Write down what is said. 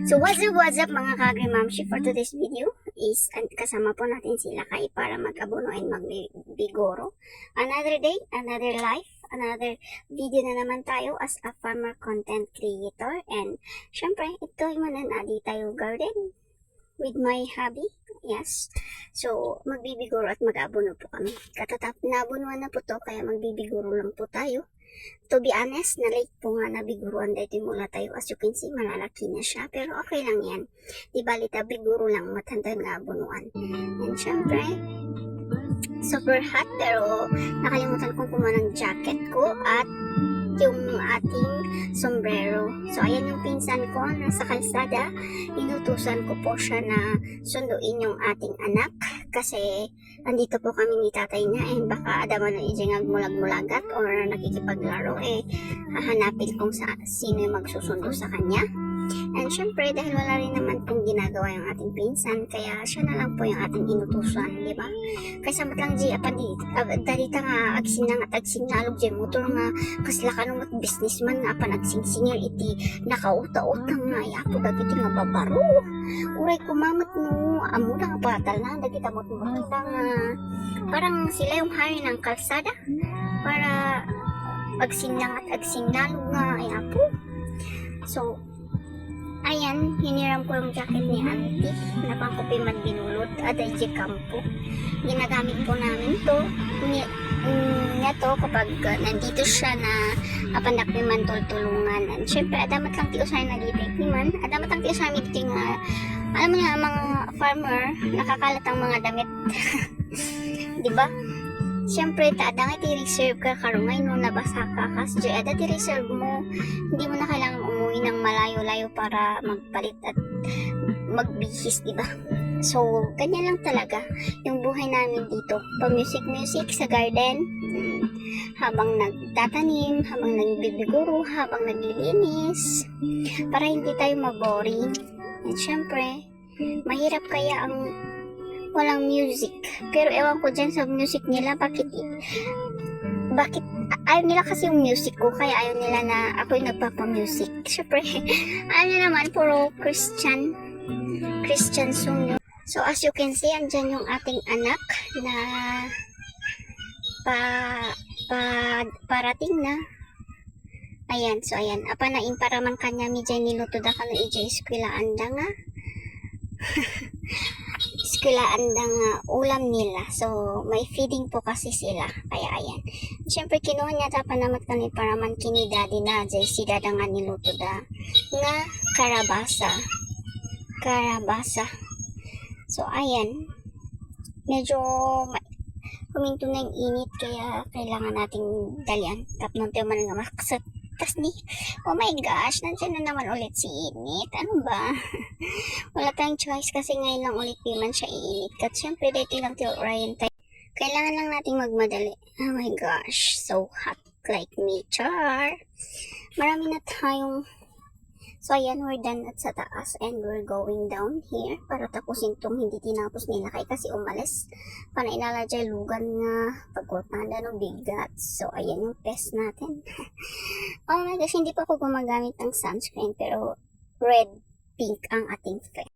So what's up mga kagrimamshi, for today's video is kasama po natin sila Kai para mag-abono and magbigoro. Another day, another life, another video na naman tayo as a farmer content creator. And syempre, ito yung mananadi tayo garden with my hobby. Yes. So, magbibigoro at mag-abono po kami. Katatap na abunuan na po to, kaya magbibigoro lang po tayo. To be honest, na late po nga nabiguruan dito mula tayo. As you can see, malalaki na siya. Pero okay lang yan. Di balita, biguro lang, matanda nga abunuan. And syempre, super hot, pero nakalimutan kong kumuha ng jacket ko at yung ating sombrero. So, ayan yung pinsan ko nasa kalsada. Inutusan ko po siya na sunduin yung ating anak kasi andito po kami ni tatay niya and baka adaman na ijengag mulag-mulagat or nakikipaglaro hahanapin kung sino yung magsusundo sa kanya. And syempre, dahil wala rin naman pong ginagawa yung ating pinsan, kaya siya na lang po yung ating inutusan, di ba? Kaysa matlang di, dalita nga, agsinang at agsinalog dyan, motor nga, kaslakan ng businessman nga, panagsingsingir iti, nakauta-utang nga, yapo, dagiti nga babaro. Uray kumamat no, amo na nga patal na, dagita mo kita nga, parang sila yung hari ng kalsada, para agsinlang at agsinalog nga, yapo. So, ayan, hiniram ko yung jacket ni auntie na pangkopi man binulot at ay kampo. Ginagamit po namin to niya to kapag nandito siya na apandak ni man tulungan. And syempre, adamat lang tiyo sa nagitay ni man. Adamat lang tiyo sa amin dito nga, alam mo nga mga farmer, nakakalat ang mga damit. Diba? Siyempre, taadang iti-reserve ka karungay no nabasa ka kasi ada ti-reserve mo, hindi mo na kailangan umuwi ng malayo-layo para magpalit at magbihis, diba? So, ganyan lang talaga yung buhay namin dito. Pa-music sa garden, habang nagtatanim, habang nagbibiguro, habang naglilinis, para hindi tayo maboring. And syempre, mahirap kaya ang walang music. Pero ewan ko dyan sa music nila, bakit ayaw nila kasi yung music ko, kaya ayaw nila na ako yung nagpapa-music. Syempre, ayaw nila naman, puro Christian song. So, as you can see, andyan yung ating anak na parating na. Ayan, so ayan. Apa na imparaman kanya mi dyan niluto da kano ija eskwelahan da nga. Eskwelahan da nga ulam nila. So, may feeding po kasi sila. Kaya ayan. Siyempre, kinuha niya tapan naman kani paraman kini daddy na jay si dada nga niluto da nga karabasa. So, ayan. Medyo huminto na yung init kaya kailangan nating dalian. Tapos tayo man nga makasat. Tas ni, oh my gosh, nandiyan na naman ulit si init. Ano ba? Wala tayong choice kasi ngayon lang ulit di man siya iinit. At syempre, dito lang tayo Orion tayo. Kailangan lang nating magmadali. Oh my gosh, so hot like me, char. Marami na tayong. So, ayan, we're done at sa taas and we're going down here para tapusin tong hindi tinapos nila kay kasi umalis. Panailala dyan lugan nga pagkortanda ng bigat. So, ayan yung test natin. Oh my gosh, hindi pa ako gumagamit ng sunscreen pero red, pink ang ating face.